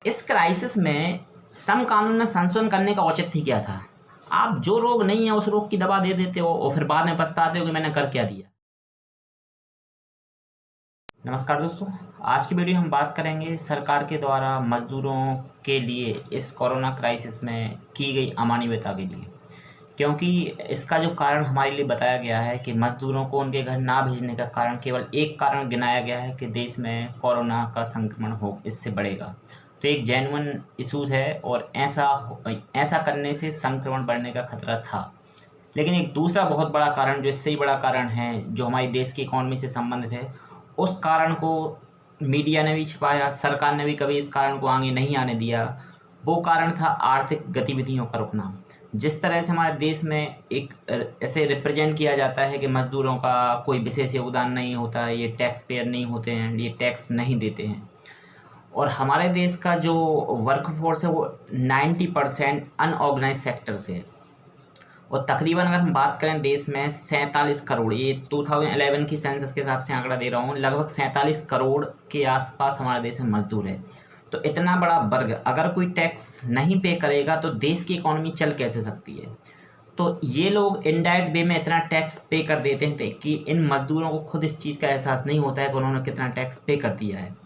इस क्राइसिस में श्रम कानून में संशोधन करने का औचित्य क्या था? आप जो रोग नहीं है उस रोग की दवा दे देते हो और फिर बाद में पछताते हो कि मैंने कर क्या दिया। नमस्कार दोस्तों, आज की वीडियो हम बात करेंगे सरकार के द्वारा मजदूरों के लिए इस कोरोना क्राइसिस में की गई अमानवीयता के लिए। क्योंकि इसका जो कारण हमारे लिए बताया गया है कि मजदूरों को उनके घर ना भेजने का कारण केवल एक कारण गिनाया गया है कि देश में कोरोना का संक्रमण हो इससे बढ़ेगा। तो एक जेन्युइन इशूज़ है और ऐसा करने से संक्रमण बढ़ने का खतरा था। लेकिन एक दूसरा बहुत बड़ा कारण जो इससे ही बड़ा कारण है, जो हमारे देश की इकॉनमी से संबंधित है, उस कारण को मीडिया ने भी छिपाया, सरकार ने भी कभी इस कारण को आगे नहीं आने दिया। वो कारण था आर्थिक गतिविधियों का रुकना। जिस तरह से हमारे देश में एक ऐसे रिप्रेजेंट किया जाता है कि मज़दूरों का कोई विशेष योगदान नहीं होता है, ये टैक्स पेयर नहीं होते हैं, ये टैक्स नहीं देते हैं। और हमारे देश का जो वर्कफोर्स है वो 90% अनऑर्गेनाइज सेक्टर से है। और तकरीबन अगर हम बात करें देश में 47 करोड़, ये 2011 की सेंसस के हिसाब से आंकड़ा दे रहा हूँ, लगभग 47 करोड़ के आसपास हमारे देश में मजदूर है। तो इतना बड़ा वर्ग अगर कोई टैक्स नहीं पे करेगा तो देश की इकॉनमी चल कैसे सकती है। तो ये लोग इनडायरेक्ट वे में इतना टैक्स पे कर देते हैं कि इन मजदूरों को खुद इस चीज़ का एहसास नहीं होता है कि उन्होंने कितना टैक्स पे कर दिया है।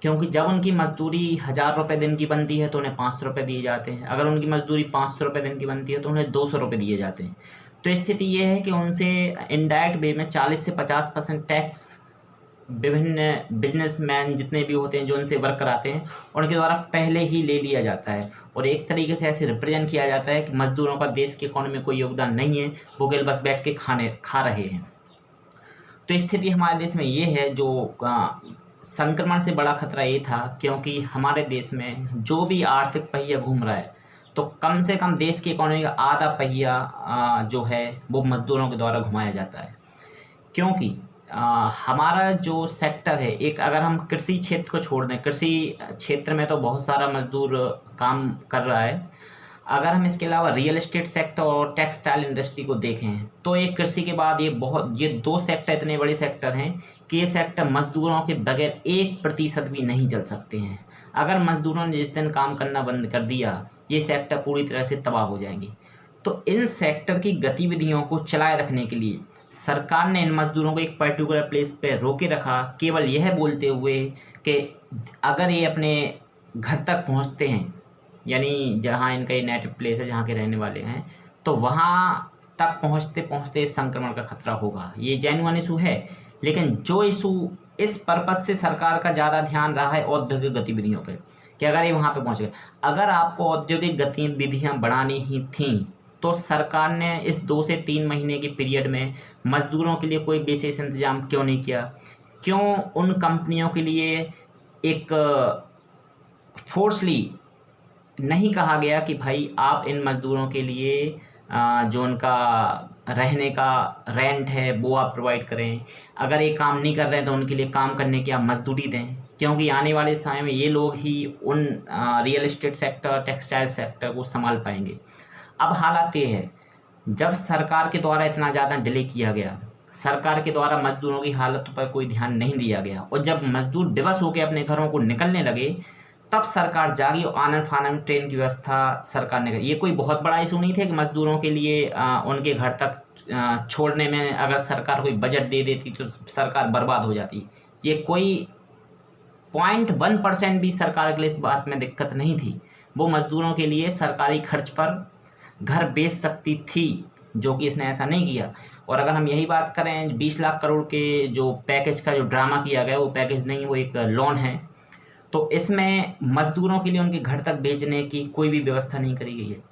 क्योंकि जब उनकी मजदूरी 1000 रुपये दिन की बनती है तो उन्हें 500 रुपये दिए जाते हैं। अगर उनकी मजदूरी 500 रुपये दिन की बनती है तो उन्हें 200 रुपये दिए जाते हैं। तो स्थिति ये है कि उनसे इनडायरेक्ट वे में 40 से 50% टैक्स विभिन्न बिजनेसमैन जितने भी होते हैं जो उनसे वर्क कराते हैं उनके द्वारा पहले ही ले लिया जाता है। और एक तरीके से ऐसे रिप्रेजेंट किया जाता है कि मजदूरों का देश की इकॉनमी में कोई योगदान नहीं है, वो केवल बस बैठ के खा रहे हैं। तो स्थिति हमारे देश में ये है। जो संक्रमण से बड़ा खतरा ये था क्योंकि हमारे देश में जो भी आर्थिक पहिया घूम रहा है तो कम से कम देश की इकॉनमी का आधा पहिया जो है वो मजदूरों के द्वारा घुमाया जाता है। क्योंकि हमारा जो सेक्टर है, एक अगर हम कृषि क्षेत्र को छोड़ दें, कृषि क्षेत्र में तो बहुत सारा मजदूर काम कर रहा है। अगर हम इसके अलावा रियल एस्टेट सेक्टर और टेक्सटाइल इंडस्ट्री को देखें तो एक कृषि के बाद ये दो सेक्टर इतने बड़े सेक्टर हैं कि ये सेक्टर मजदूरों के बगैर 1% भी नहीं चल सकते हैं। अगर मजदूरों ने जिस दिन काम करना बंद कर दिया ये सेक्टर पूरी तरह से तबाह हो जाएंगे। तो इन सेक्टर की गतिविधियों को चलाए रखने के लिए सरकार ने इन मजदूरों को एक पर्टिकुलर प्लेस पे रोके रखा, केवल यह बोलते हुए कि अगर ये अपने घर तक पहुंचते हैं, यानी जहां इनका ये नेटिव प्लेस है जहां के रहने वाले हैं, तो वहां तक पहुंचते पहुंचते संक्रमण का खतरा होगा। ये जेन्युइन इशू है। लेकिन जो इशू इस पर्पज से सरकार का ज़्यादा ध्यान रहा है औद्योगिक गतिविधियों पे कि अगर ये वहाँ पे पहुँच गए, अगर आपको औद्योगिक गतिविधियाँ बढ़ानी ही थीं तो सरकार ने इस 2 से 3 महीने के पीरियड में मजदूरों के लिए कोई विशेष इंतजाम क्यों नहीं किया? क्यों उन कंपनियों के लिए एक फोर्सली नहीं कहा गया कि भाई आप इन मजदूरों के लिए जो उनका रहने का रेंट है वो आप प्रोवाइड करें। अगर ये काम नहीं कर रहे हैं तो उनके लिए काम करने की आप मजदूरी दें, क्योंकि आने वाले समय में ये लोग ही उन real estate sector, textile sector को संभाल पाएंगे। अब हालात ये है, जब सरकार के द्वारा इतना ज़्यादा डिले किया गया, सरकार के द्वारा मजदूरों की हालत पर कोई ध्यान नहीं दिया गया और जब मजदूर बेबस होकर अपने घरों को निकलने लगे तब सरकार जागी और आनन फानन ट्रेन की व्यवस्था सरकार ने करी। ये कोई बहुत बड़ा इशू नहीं था कि मजदूरों के लिए उनके घर तक छोड़ने में अगर सरकार कोई बजट दे देती तो सरकार बर्बाद हो जाती। ये कोई 0.1% भी सरकार के लिए इस बात में दिक्कत नहीं थी। वो मजदूरों के लिए सरकारी खर्च पर घर बेच सकती थी, जो कि इसने ऐसा नहीं किया। और अगर हम यही बात करें 20 लाख करोड़ के जो पैकेज का जो ड्रामा किया गया, वो पैकेज नहीं, वो एक लोन है। तो इसमें मजदूरों के लिए उनके घर तक भेजने की कोई भी व्यवस्था नहीं करी गई है।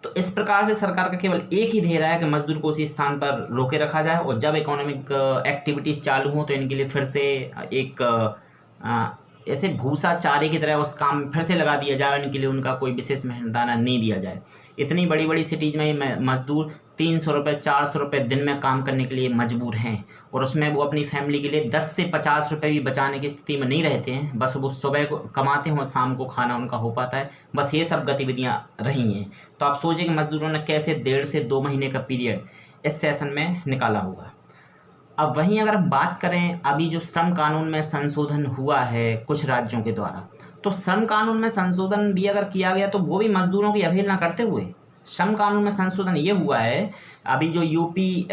तो इस प्रकार से सरकार का केवल एक ही ध्येय है कि मजदूर को उसी स्थान पर रोके रखा जाए और जब इकोनॉमिक एक्टिविटीज़ चालू हों तो इनके लिए फिर से एक ऐसे भूसा चारे की तरह उस काम में फिर से लगा दिया जाए, इनके लिए उनका कोई विशेष मेहनताना नहीं दिया जाए। इतनी बड़ी बड़ी सिटीज़ में मजदूर 300 रुपये 400 रुपये दिन में काम करने के लिए मजबूर हैं और उसमें वो अपनी फैमिली के लिए 10 से 50 रुपये भी बचाने की स्थिति में नहीं रहते हैं। बस वो सुबह को कमाते हैं और शाम को खाना उनका हो पाता है। बस ये सब गतिविधियाँ रही हैं। तो आप सोचिए कि मजदूरों ने कैसे 1.5 से 2 महीने का पीरियड इस सेशन में निकाला होगा। अब वहीं अगर हम बात करें अभी जो श्रम कानून में संशोधन हुआ है कुछ राज्यों के द्वारा, तो श्रम कानून में संशोधन भी अगर किया गया तो वो भी मजदूरों की अवहेलना करते हुए। श्रम कानून में संशोधन ये हुआ है, अभी जो यूपी,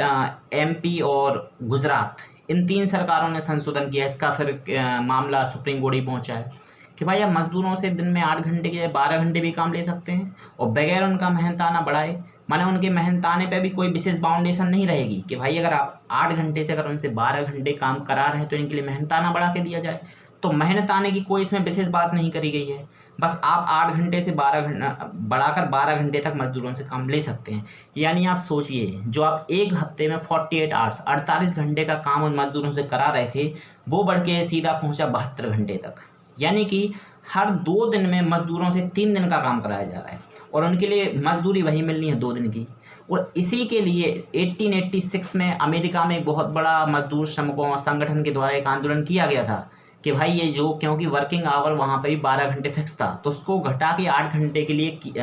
एमपी और गुजरात, इन 3 सरकारों ने संशोधन किया। इसका फिर मामला सुप्रीम कोर्ट ही पहुंचा है कि भाई अब मजदूरों से दिन में 8 घंटे के 12 घंटे भी काम ले सकते हैं और बगैर उनका मेहनताना बढ़ाए, माने उनके मेहनताने पे भी कोई विशेष बाउंडेशन नहीं रहेगी कि भाई अगर आप 8 घंटे से अगर उनसे 12 घंटे काम करा रहे हैं तो इनके लिए मेहनताना बढ़ा के दिया जाए। तो मेहनताने की कोई इसमें विशेष बात नहीं करी गई है, बस आप 8 घंटे से 12 घंटा बढ़ाकर 12 घंटे तक मजदूरों से काम ले सकते हैं। यानी आप सोचिए, जो आप एक हफ्ते में 48 आवर्स 48 घंटे का काम उन मजदूरों से करा रहे थे, वो बढ़ के सीधा पहुंचा 72 घंटे तक। यानी कि हर 2 दिन में मजदूरों से 3 दिन का काम कराया जा रहा है और उनके लिए मजदूरी वही मिलनी है 2 दिन की। और इसी के लिए 1886 में अमेरिका में एक बहुत बड़ा मजदूर श्रमिकों संगठन के द्वारा एक आंदोलन किया गया था कि भाई ये जो, क्योंकि वर्किंग आवर वहाँ पे भी 12 घंटे फिक्स था, तो उसको घटा के 8 घंटे के लिए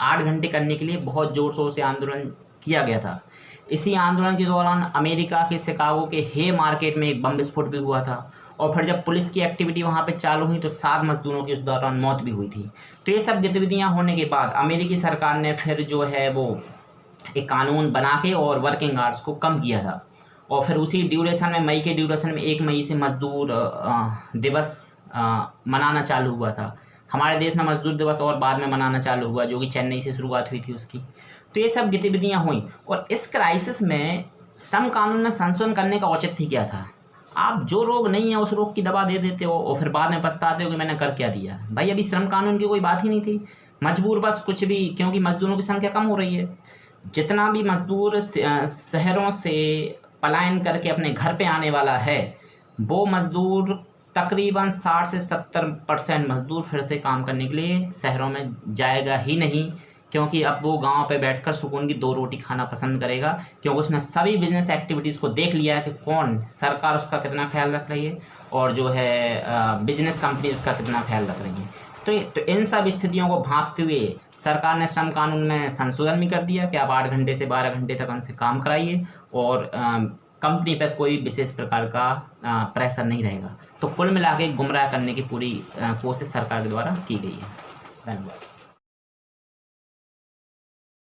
8 घंटे करने के लिए बहुत ज़ोर शोर से आंदोलन किया गया था। इसी आंदोलन के दौरान अमेरिका के शिकागो के हे मार्केट में एक बम विस्फोट भी हुआ था और फिर जब पुलिस की एक्टिविटी वहाँ पे चालू हुई तो 7 मजदूरों की उस दौरान मौत भी हुई थी। तो ये सब गतिविधियाँ होने के बाद अमेरिकी सरकार ने फिर जो है वो एक कानून बना के और वर्किंग आवर्स को कम किया था। और फिर उसी ड्यूरेशन में, मई के ड्यूरेशन में 1 मई से मजदूर दिवस मनाना चालू हुआ था। हमारे देश में मजदूर दिवस और बाद में मनाना चालू हुआ, जो कि चेन्नई से शुरुआत हुई थी उसकी। तो ये सब गतिविधियाँ हुई और इस क्राइसिस में श्रम कानून में संशोधन करने का औचित्य क्या था? आप जो रोग नहीं है उस रोग की दवा दे देते हो और फिर बाद में पछताते हो कि मैंने कर क्या दिया। भाई अभी श्रम कानून की कोई बात ही नहीं थी, मजबूर बस कुछ भी, क्योंकि मजदूरों की संख्या कम हो रही है। जितना भी मजदूर शहरों से पलायन करके अपने घर पे आने वाला है, वो मजदूर तकरीबन 60 से 70% मजदूर फिर से काम करने के लिए शहरों में जाएगा ही नहीं, क्योंकि अब वो गांव पे बैठकर सुकून की 2 रोटी खाना पसंद करेगा, क्योंकि उसने सभी बिजनेस एक्टिविटीज़ को देख लिया है कि कौन सरकार उसका कितना ख्याल रख रही है और जो है बिजनेस कंपनी उसका कितना ख्याल रख रही है। तो इन सब स्थितियों को भांपते हुए सरकार ने श्रम कानून में संशोधन भी कर दिया कि आप 8 घंटे से 12 घंटे तक उनसे काम कराइए और कंपनी पर कोई विशेष प्रकार का प्रेशर नहीं रहेगा। तो कुल मिला के गुमराह करने की पूरी कोशिश सरकार के द्वारा की गई है। धन्यवाद।